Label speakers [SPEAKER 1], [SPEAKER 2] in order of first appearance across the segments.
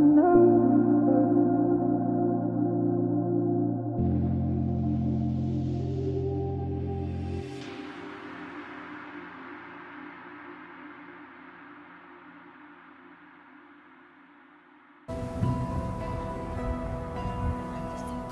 [SPEAKER 1] There's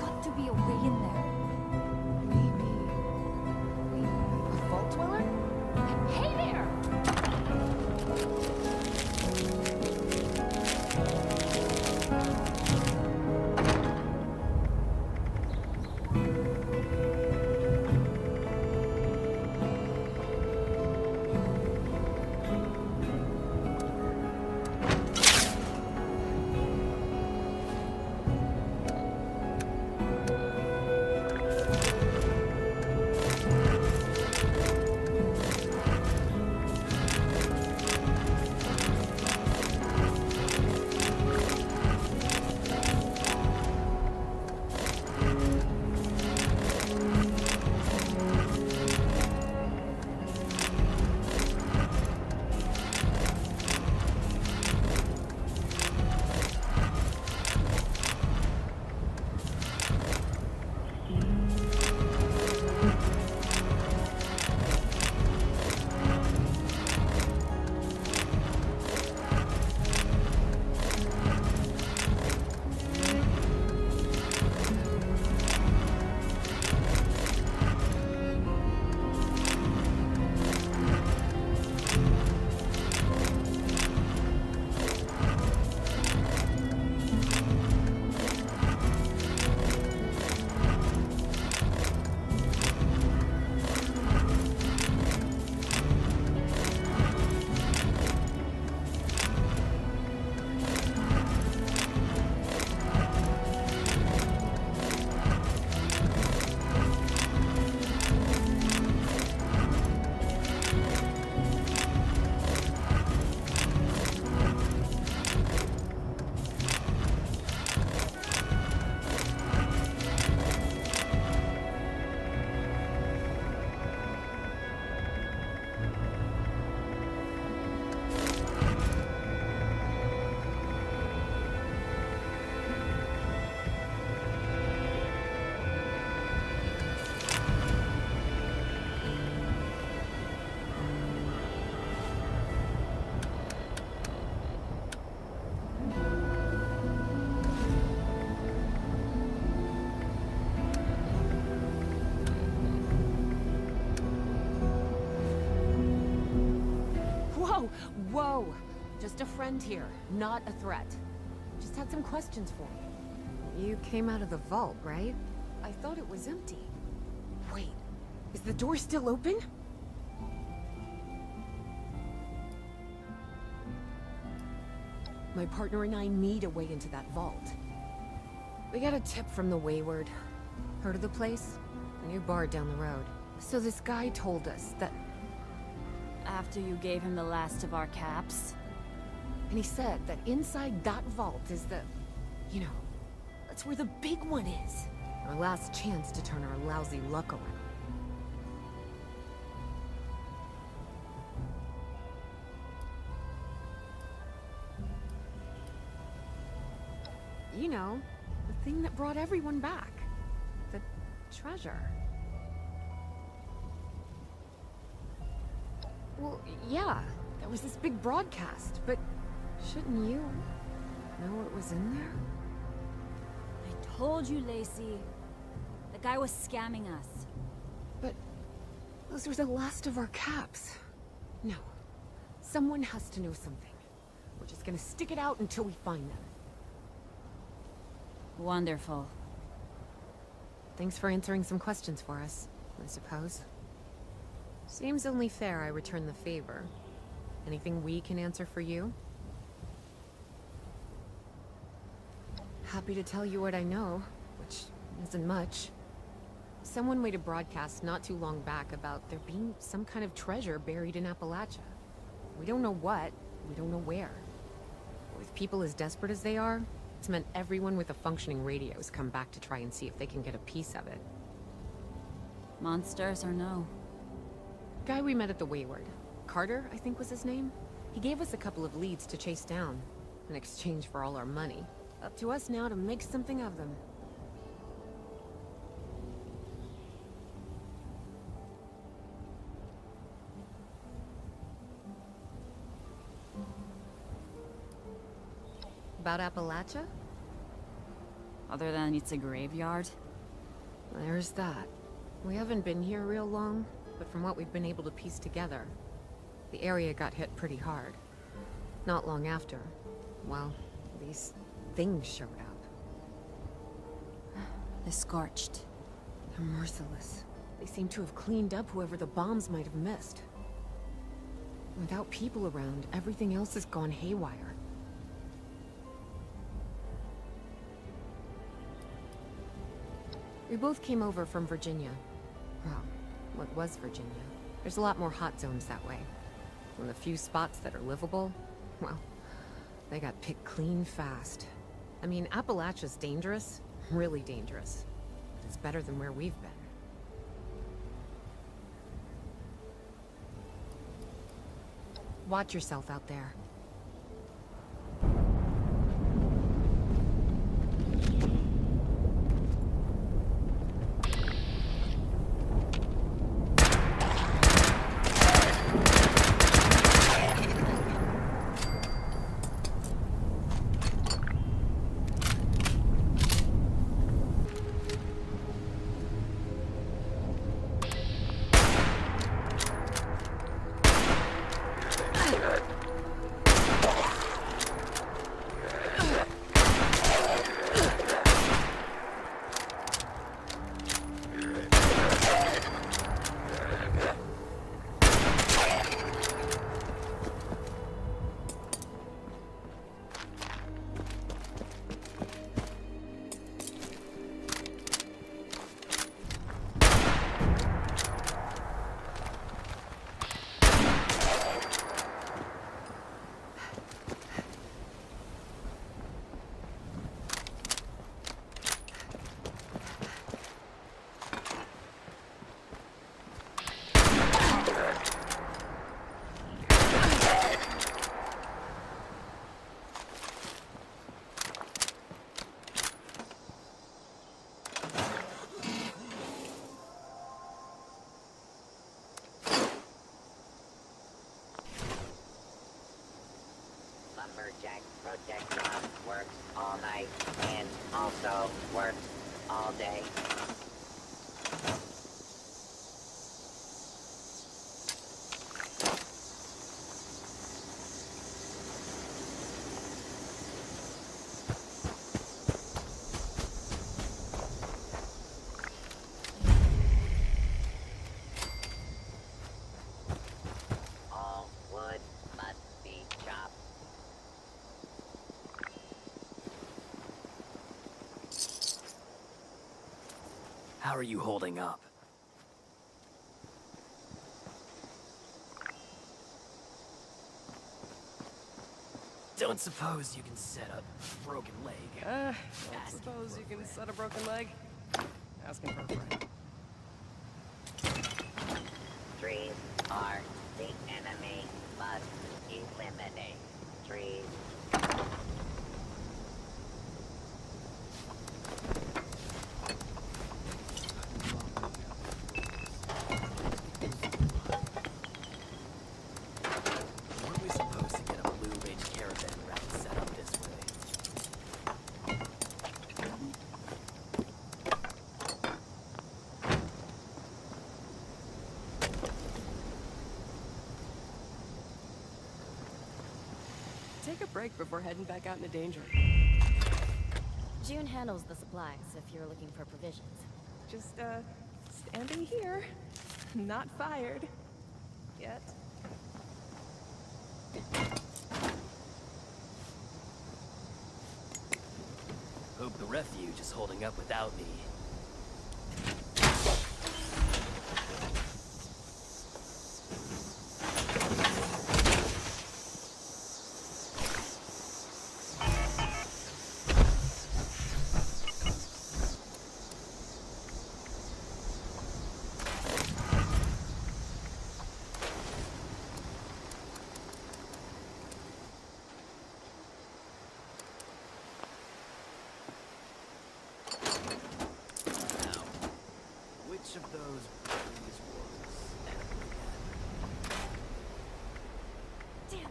[SPEAKER 1] got to be a way in there. Maybe a vault dweller? Hey there! Whoa! Just a friend here, not a threat. Just had some questions for you.
[SPEAKER 2] You came out of the vault, right?
[SPEAKER 1] I thought it was empty. Wait, is the door still open? My partner and I need a way into that vault. We got a tip from the Wayward.
[SPEAKER 2] Heard of the place? A new bar down the road.
[SPEAKER 1] So this guy told us that...
[SPEAKER 3] After you gave him the last of our caps?
[SPEAKER 1] And he said that inside that vault is the... You know, that's where the big one is.
[SPEAKER 2] Our last chance to turn our lousy luck around. You know, the thing that brought everyone back. The treasure.
[SPEAKER 1] Well, yeah, there was this big broadcast, but shouldn't you know what was in there?
[SPEAKER 3] I told you, Lacey. The guy was scamming us.
[SPEAKER 1] But those were the last of our caps. No, someone has to know something. We're just gonna stick it out until we find them.
[SPEAKER 3] Wonderful.
[SPEAKER 2] Thanks for answering some questions for us, I suppose. Seems only fair I return the favor. Anything we can answer for you? Happy to tell you what I know, which isn't much. Someone made a broadcast not too long back about there being some kind of treasure buried in Appalachia. We don't know what, we don't know where. With people as desperate as they are, it's meant everyone with a functioning radio has come back to try and see if they can get a piece of it.
[SPEAKER 3] Monsters or no?
[SPEAKER 2] Guy we met at the Wayward. Carter, I think was his name. He gave us a couple of leads to chase down. in exchange for all our money. Up to us now to make something of them. About Appalachia?
[SPEAKER 3] Other than it's a graveyard?
[SPEAKER 2] There's that. We haven't been here real long, but from what we've been able to piece together, the area got hit pretty hard. Not long after, well, these things showed up.
[SPEAKER 3] The Scorched.
[SPEAKER 2] They're merciless. They seem to have cleaned up whoever the bombs might have missed. Without people around, everything else has gone haywire. We both came over from Virginia. Well, what was Virginia? There's a lot more hot zones that way. And the few spots that are livable, well, they got picked clean fast. I mean, Appalachia's dangerous, really dangerous. But it's better than where we've been. Watch yourself out there.
[SPEAKER 4] Lumberjack Project works all night and also works all day. All wood must be chopped.
[SPEAKER 5] How are you holding up? Don't suppose you can set up a broken leg.
[SPEAKER 6] Don't suppose you can set a broken leg? Asking for a friend.
[SPEAKER 4] Trees are the enemy. Must eliminate trees.
[SPEAKER 5] Weren't we supposed to get a Blue Ridge caravan route set up this way?
[SPEAKER 6] Take a break before heading back out into danger.
[SPEAKER 7] June handles the supplies if you're looking for provisions.
[SPEAKER 6] Just, standing here. Not fired. Yet.
[SPEAKER 5] Hope the refuge is holding up without me. which of those breweries was
[SPEAKER 7] Damn.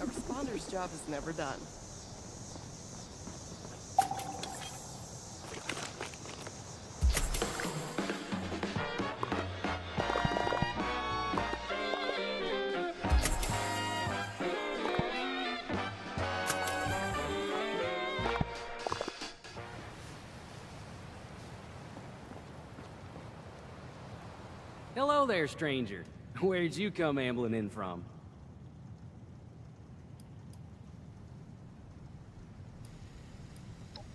[SPEAKER 6] A responder's job is never done.
[SPEAKER 8] Hello there, stranger. Where'd you come ambling in from?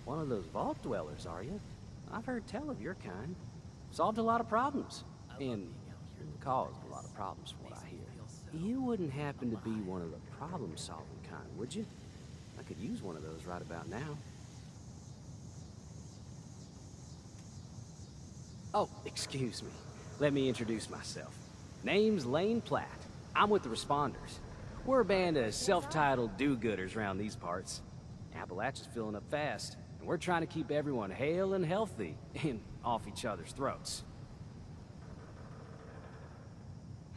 [SPEAKER 8] One of those vault dwellers, are you? I've heard tell of your kind. Solved a lot of problems. And caused a lot of problems from what I hear. You wouldn't happen to be one of the problem-solving kind, would you? I could use one of those right about now. Oh, excuse me. Let me introduce myself. Name's Lane Platt. I'm with the Responders. We're a band of self-titled do-gooders around these parts. Appalachia's filling up fast, and we're trying to keep everyone hale and healthy and off each other's throats.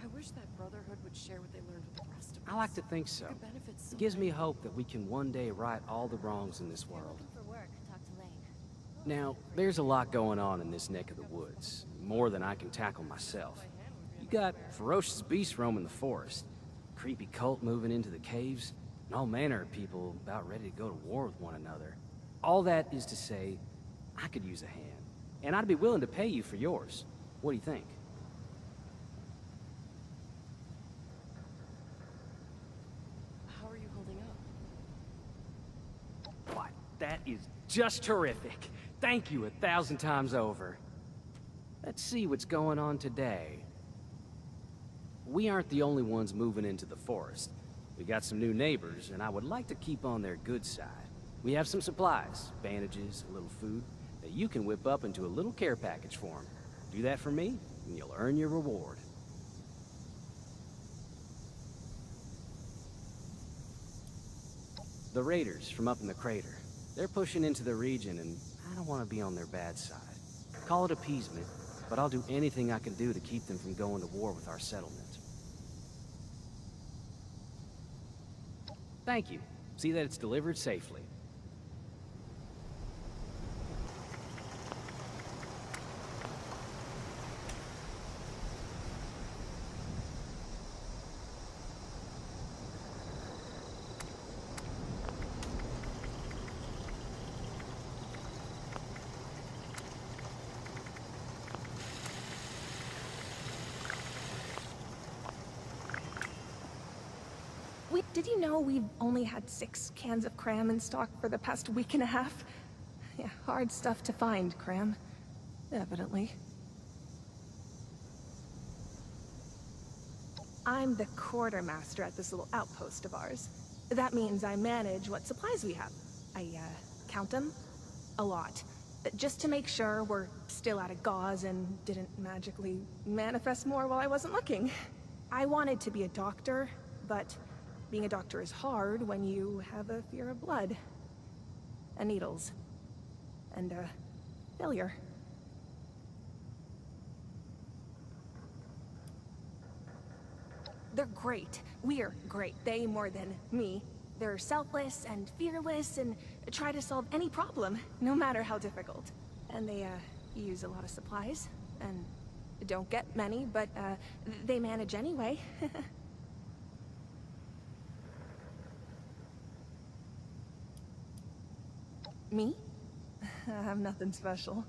[SPEAKER 6] I wish that Brotherhood would share what they learned with the rest of us.
[SPEAKER 8] I like to think so.
[SPEAKER 6] Could benefit so
[SPEAKER 8] It gives me
[SPEAKER 6] many.
[SPEAKER 8] hope that we can one day right all the wrongs in this world.
[SPEAKER 7] Looking for work, talk to Lane.
[SPEAKER 8] Now, there's a lot going on in this neck of the woods. More than I can tackle myself. You got ferocious beasts roaming the forest, creepy cult moving into the caves, and all manner of people about ready to go to war with one another. All that is to say, I could use a hand. And I'd be willing to pay you for yours. What do you think?
[SPEAKER 6] How are you holding up?
[SPEAKER 8] Why, that is just terrific. Thank you 1,000 times over. Let's see what's going on today. We aren't the only ones moving into the forest. We got some new neighbors, and I would like to keep on their good side. We have some supplies, bandages, a little food, that you can whip up into a little care package for them. Do that for me, and you'll earn your reward. The raiders from up in the crater. They're pushing into the region, and I don't want to be on their bad side. Call it appeasement, but I'll do anything I can do to keep them from going to war with our settlement. Thank you. See that it's delivered safely.
[SPEAKER 9] Did you know we've only had 6 cans of cram in stock for the past week and a half? Yeah, hard stuff to find, cram. Evidently. I'm the quartermaster at this little outpost of ours. That means I manage what supplies we have. I, count them. A lot. Just to make sure we're still out of gauze and didn't magically manifest more while I wasn't looking. I wanted to be a doctor, but being a doctor is hard when you have a fear of blood. And needles. And, failure. They're great. We're great. They more than me. They're selfless and fearless and try to solve any problem, no matter how difficult. And they, use a lot of supplies. And don't get many, but, they manage anyway. Me? I'm nothing special.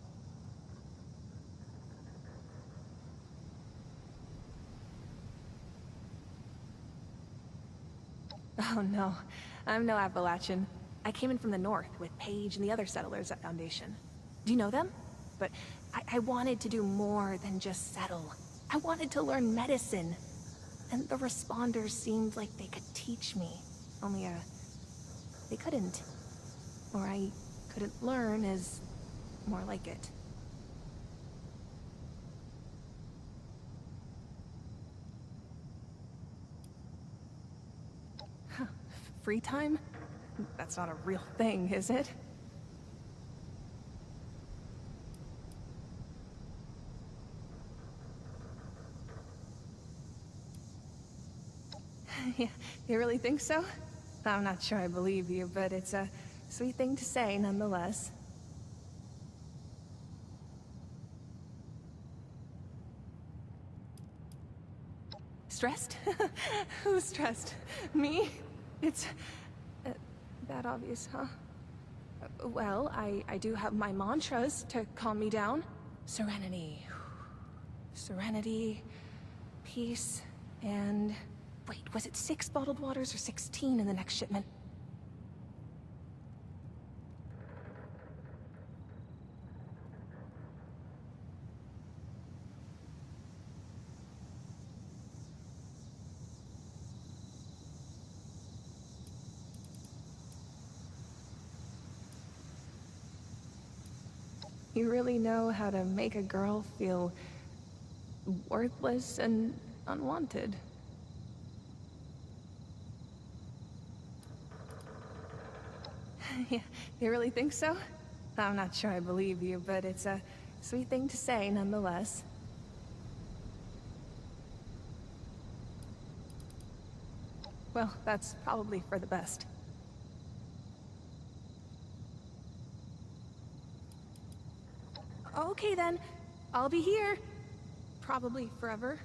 [SPEAKER 9] Oh no, I'm no Appalachian. I came in from the north with Paige and the other settlers at Foundation. Do you know them? But I wanted to do more than just settle. I wanted to learn medicine. And the Responders seemed like they could teach me. Only, they couldn't. Or I couldn't learn is more like it. free time? That's not a real thing, is it? Yeah, you really think so? I'm not sure I believe you, but it's a sweet thing to say nonetheless. Stressed? Who's stressed? Me? It's that obvious, huh? Well, I do have my mantras to calm me down. Serenity. Serenity, peace, and... Wait, was it 6 bottled waters or 16 in the next shipment? You really know how to make a girl feel worthless and unwanted. Yeah, you really think so? I'm not sure I believe you, but it's a sweet thing to say nonetheless. Well, that's probably for the best. Okay then, I'll be here. Probably forever.